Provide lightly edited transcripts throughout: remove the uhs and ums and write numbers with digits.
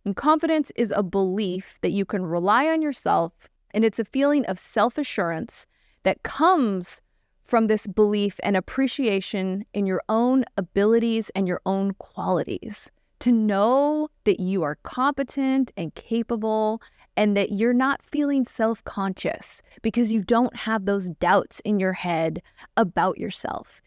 And confidence is a belief that you can rely on yourself, and it's a feeling of self-assurance that comes from this belief and appreciation in your own abilities and your own qualities. To know that you are competent and capable and that you're not feeling self-conscious because you don't have those doubts in your head about yourself.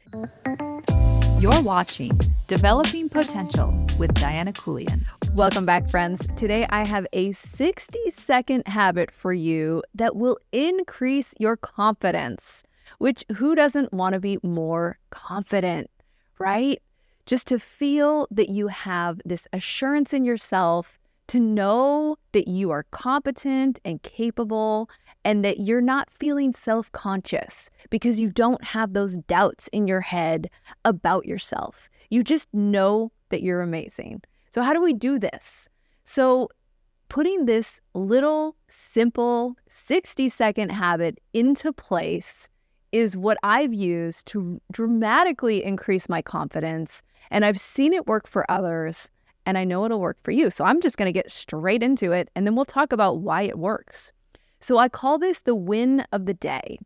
You're watching Developing Potential with Diana Keuilian. Welcome back, friends. Today I have a 60-second habit for you that will increase your confidence, which who doesn't want to be more confident, right? Just to feel that you have this assurance in yourself, to know that you are competent and capable and that you're not feeling self-conscious because you don't have those doubts in your head about yourself. You just know that you're amazing. So how do we do this? So putting this little simple 60-second habit into place is what I've used to dramatically increase my confidence. And I've seen it work for others, and I know it'll work for you. So I'm just going to get straight into it, and then we'll talk about why it works. So I call this the win of the day.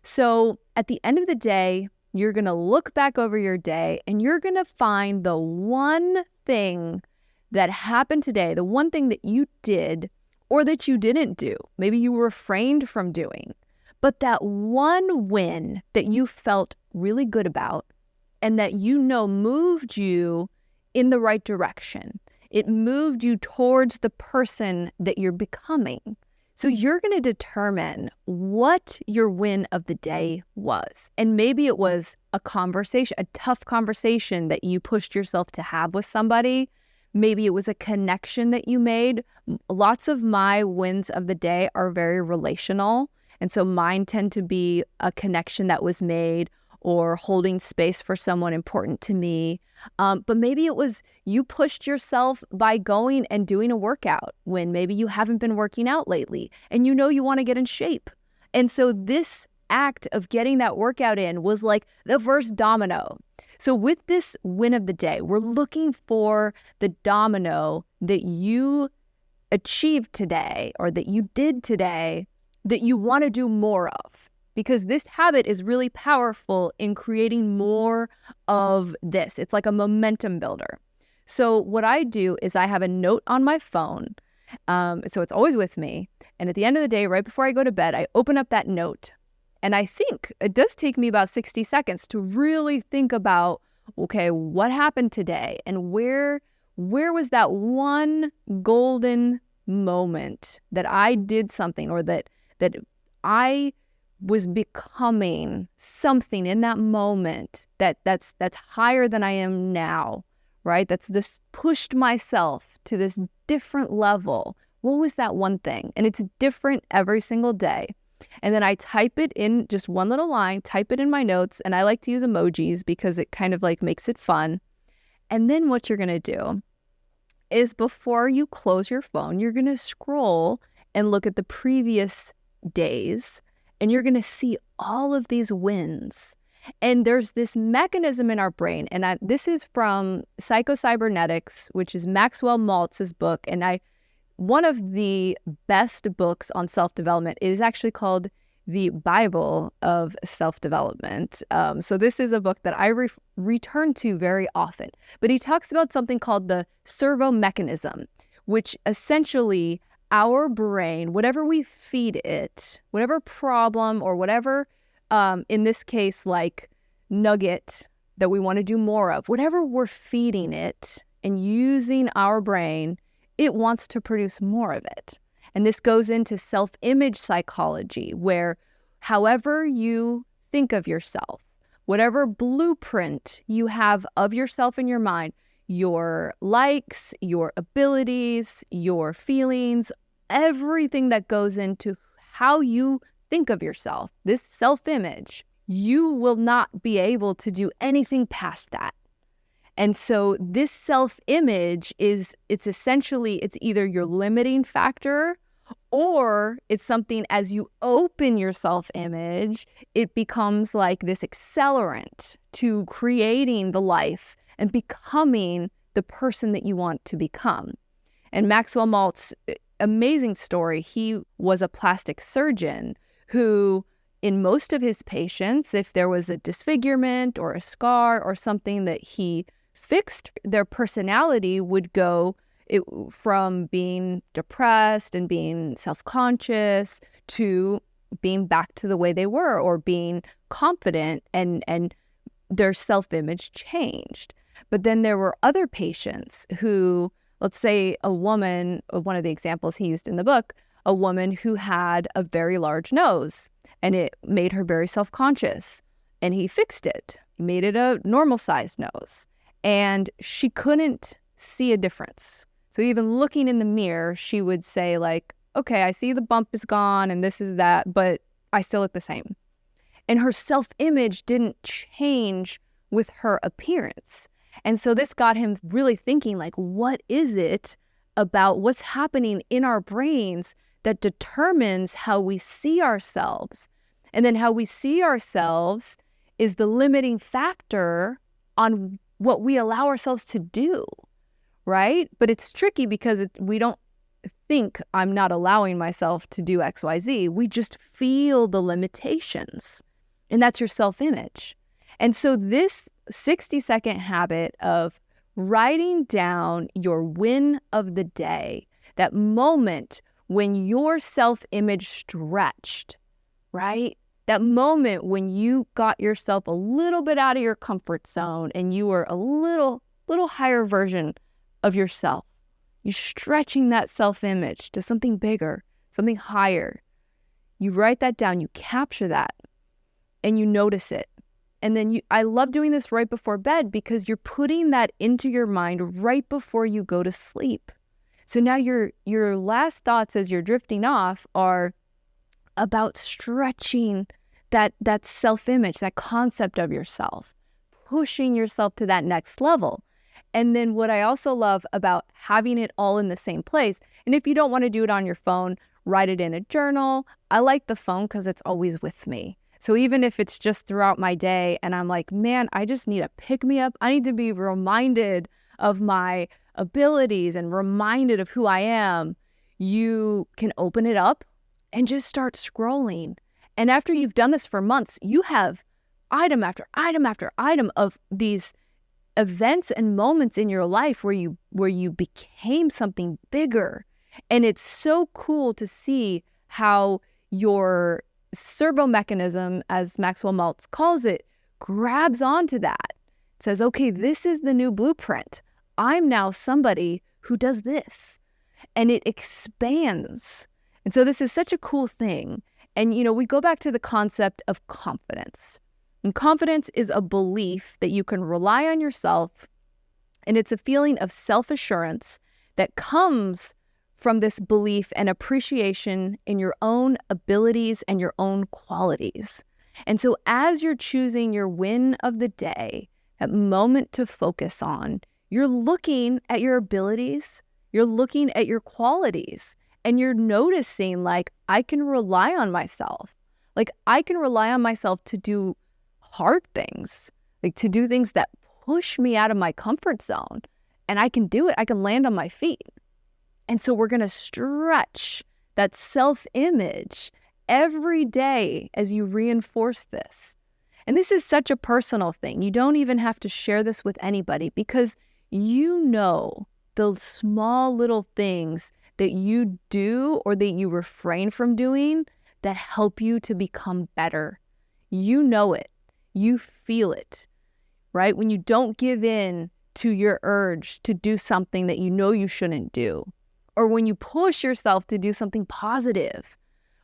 So at the end of the day, you're going to look back over your day, and you're going to find the one thing that happened today, the one thing that you did or that you didn't do. Maybe you refrained from doing. But that one win that you felt really good about and that you know moved you in the right direction. It moved you towards the person that you're becoming. So you're going to determine what your win of the day was. And maybe it was a conversation, a tough conversation that you pushed yourself to have with somebody. Maybe it was a connection that you made. Lots of my wins of the day are very relational. And so mine tend to be a connection that was made or holding space for someone important to me. But maybe it was you pushed yourself by going and doing a workout when maybe you haven't been working out lately and you know you want to get in shape. And so this act of getting that workout in was like the first domino. So with this win of the day, we're looking for the domino that you achieved today or that you did today that you want to do more of, because this habit is really powerful in creating more of this. It's like a momentum builder. So what I do is I have a note on my phone. So it's always with me. And at the end of the day, right before I go to bed, I open up that note. And I think it does take me about 60 seconds to really think about, okay, what happened today? And where was that one golden moment that I did something or that I was becoming something in that moment that's higher than I am now, right? That's just pushed myself to this different level. What was that one thing? And it's different every single day. And then I type it in just one little line, type it in my notes, and I like to use emojis because it kind of like makes it fun. And then what you're going to do is before you close your phone, you're going to scroll and look at the previous days, and you're going to see all of these wins. And there's this mechanism in our brain, and this is from Psychocybernetics, which is Maxwell Maltz's book, and one of the best books on self-development. It is actually called the Bible of self-development. So this is a book that I return to very often. But he talks about something called the servo mechanism, which essentially our brain, whatever we feed it, whatever problem or whatever, in this case, like nugget that we want to do more of, whatever we're feeding it and using our brain, it wants to produce more of it. And this goes into self-image psychology, where however you think of yourself, whatever blueprint you have of yourself in your mind, your likes, your abilities, your feelings, everything that goes into how you think of yourself, this self-image, you will not be able to do anything past that. And so this self-image it's either your limiting factor or it's something as you open your self-image, it becomes like this accelerant to creating the life and becoming the person that you want to become. And Maxwell Maltz, amazing story. He was a plastic surgeon who, in most of his patients, if there was a disfigurement or a scar or something that he fixed, their personality would go from being depressed and being self-conscious to being back to the way they were, or being confident, and their self-image changed. But then there were other patients who, let's say a woman, one of the examples he used in the book, a woman who had a very large nose and it made her very self-conscious, and he fixed it, made it a normal sized nose, and she couldn't see a difference. So even looking in the mirror, she would say like, okay, I see the bump is gone and this is that, but I still look the same. And her self-image didn't change with her appearance. And so this got him really thinking, like, what is it about what's happening in our brains that determines how we see ourselves? And then how we see ourselves is the limiting factor on what we allow ourselves to do, right? But it's tricky because we don't think I'm not allowing myself to do X, Y, Z. We just feel the limitations. And that's your self-image. And so this 60-second habit of writing down your win of the day, that moment when your self-image stretched, right? That moment when you got yourself a little bit out of your comfort zone and you were a little higher version of yourself. You're stretching that self-image to something bigger, something higher. You write that down, you capture that, and you notice it. And then I love doing this right before bed because you're putting that into your mind right before you go to sleep. So now your last thoughts as you're drifting off are about stretching that self-image, that concept of yourself, pushing yourself to that next level. And then what I also love about having it all in the same place, and if you don't want to do it on your phone, write it in a journal. I like the phone because it's always with me. So even if it's just throughout my day and I'm like, man, I just need a pick-me-up. I need to be reminded of my abilities and reminded of who I am. You can open it up and just start scrolling. And after you've done this for months, you have item after item after item of these events and moments in your life where you became something bigger. And it's so cool to see how your servo mechanism, as Maxwell Maltz calls it, grabs onto that. It says, okay, this is the new blueprint. I'm now somebody who does this. And it expands. And so this is such a cool thing. And, we go back to the concept of confidence. And confidence is a belief that you can rely on yourself. And it's a feeling of self-assurance that comes from this belief and appreciation in your own abilities and your own qualities. And so as you're choosing your win of the day, that moment to focus on, you're looking at your abilities, you're looking at your qualities, and you're noticing, like, I can rely on myself. Like, I can rely on myself to do hard things, like to do things that push me out of my comfort zone. And I can do it. I can land on my feet. And so we're going to stretch that self-image every day as you reinforce this. And this is such a personal thing. You don't even have to share this with anybody because you know the small little things that you do or that you refrain from doing that help you to become better. You know it. You feel it, right? When you don't give in to your urge to do something that you know you shouldn't do, or when you push yourself to do something positive,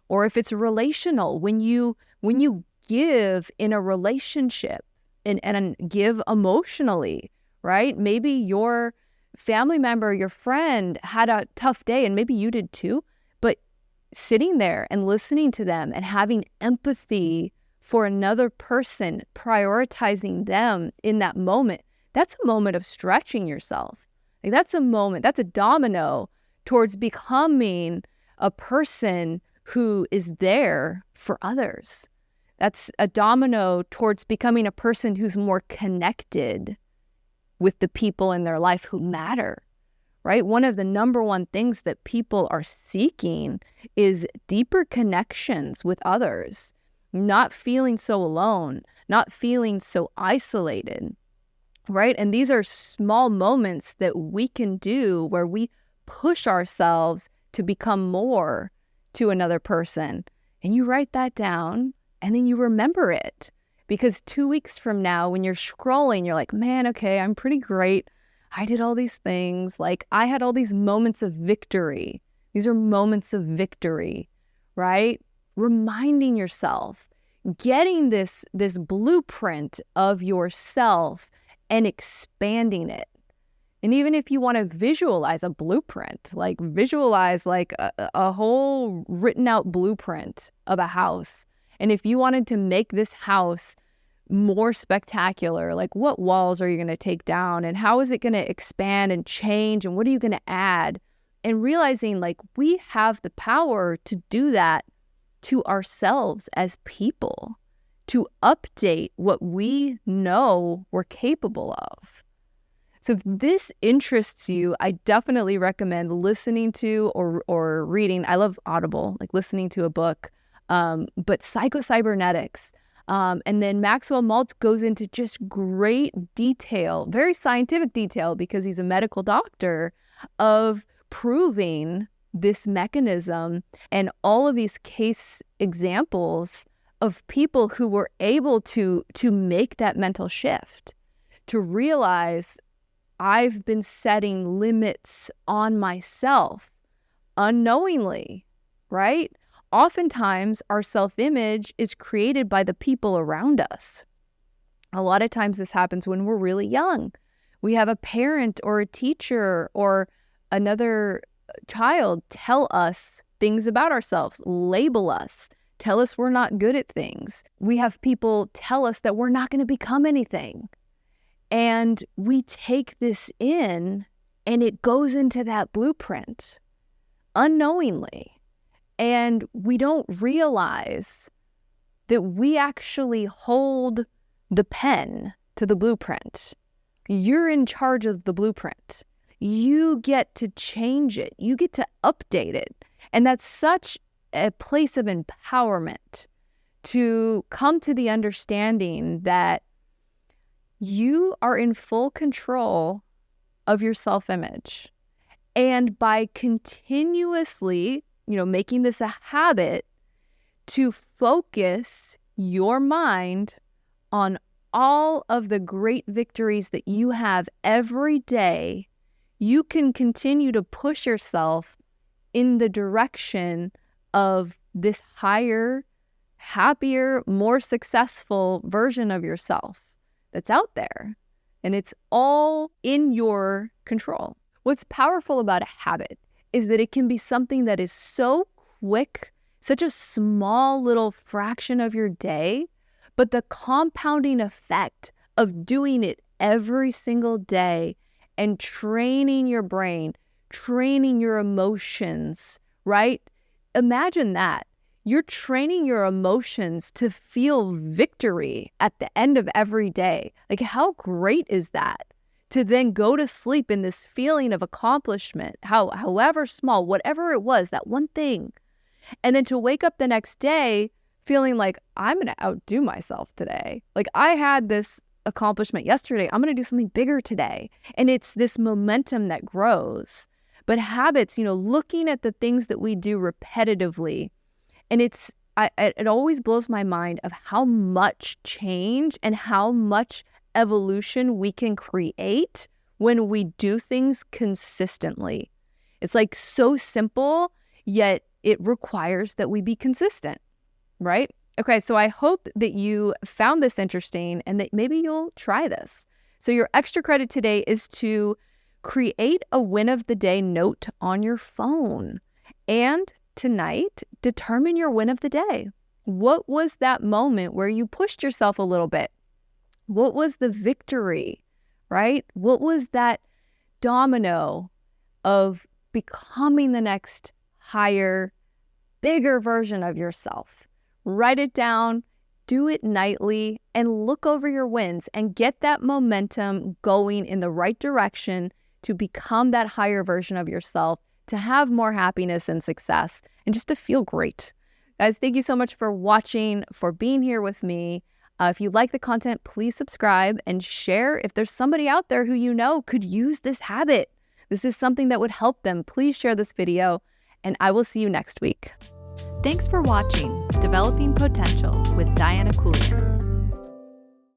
or if it's relational, when you give in a relationship and give emotionally, right? Maybe your family member, your friend had a tough day and maybe you did too, but sitting there and listening to them and having empathy for another person, prioritizing them in that moment, that's a moment of stretching yourself. Like that's a domino towards becoming a person who is there for others. That's a domino towards becoming a person who's more connected with the people in their life who matter, right? One of the number one things that people are seeking is deeper connections with others, not feeling so alone, not feeling so isolated, right? And these are small moments that we can do where we push ourselves to become more to another person. And you write that down and then you remember it. Because 2 weeks from now, when you're scrolling, you're like, man, okay, I'm pretty great. I did all these things. Like, I had all these moments of victory. These are moments of victory, right? Reminding yourself, getting this blueprint of yourself and expanding it. And even if you want to visualize a blueprint, like visualize like a whole written out blueprint of a house. And if you wanted to make this house more spectacular, like what walls are you going to take down and how is it going to expand and change and what are you going to add? And realizing like we have the power to do that to ourselves as people, to update what we know we're capable of. So if this interests you, I definitely recommend listening to or reading. I love Audible, like listening to a book, but Psycho-Cybernetics. And then Maxwell Maltz goes into just great detail, very scientific detail, because he's a medical doctor, of proving this mechanism and all of these case examples of people who were able to make that mental shift, to realize I've been setting limits on myself unknowingly, right? Oftentimes, our self-image is created by the people around us. A lot of times this happens when we're really young. We have a parent or a teacher or another child tell us things about ourselves, label us, tell us we're not good at things. We have people tell us that we're not going to become anything. And we take this in and it goes into that blueprint unknowingly. And we don't realize that we actually hold the pen to the blueprint. You're in charge of the blueprint. You get to change it. You get to update it. And that's such a place of empowerment to come to the understanding that you are in full control of your self-image. And by continuously, making this a habit to focus your mind on all of the great victories that you have every day, you can continue to push yourself in the direction of this higher, happier, more successful version of yourself that's out there. And it's all in your control. What's powerful about a habit is that it can be something that is so quick, such a small little fraction of your day, but the compounding effect of doing it every single day and training your brain, training your emotions, right? Imagine that. You're training your emotions to feel victory at the end of every day. Like, how great is that? To then go to sleep in this feeling of accomplishment, however small, whatever it was, that one thing. And then to wake up the next day feeling like, I'm going to outdo myself today. Like, I had this accomplishment yesterday. I'm going to do something bigger today. And it's this momentum that grows. But habits, looking at the things that we do repetitively, and it always blows my mind of how much change and how much evolution we can create when we do things consistently. It's like so simple, yet it requires that we be consistent, right? Okay, so I hope that you found this interesting and that maybe you'll try this. So your extra credit today is to create a win of the day note on your phone. And tonight, determine your win of the day. What was that moment where you pushed yourself a little bit? What was the victory, right? What was that domino of becoming the next higher, bigger version of yourself? Write it down, do it nightly, and look over your wins and get that momentum going in the right direction to become that higher version of yourself, to have more happiness and success, and just to feel great. Guys, thank you so much for watching, for being here with me. If you like the content, please subscribe and share if there's somebody out there who you know could use this habit. This is something that would help them. Please share this video, and I will see you next week. Thanks for watching Developing Potential with Diana Keuilian.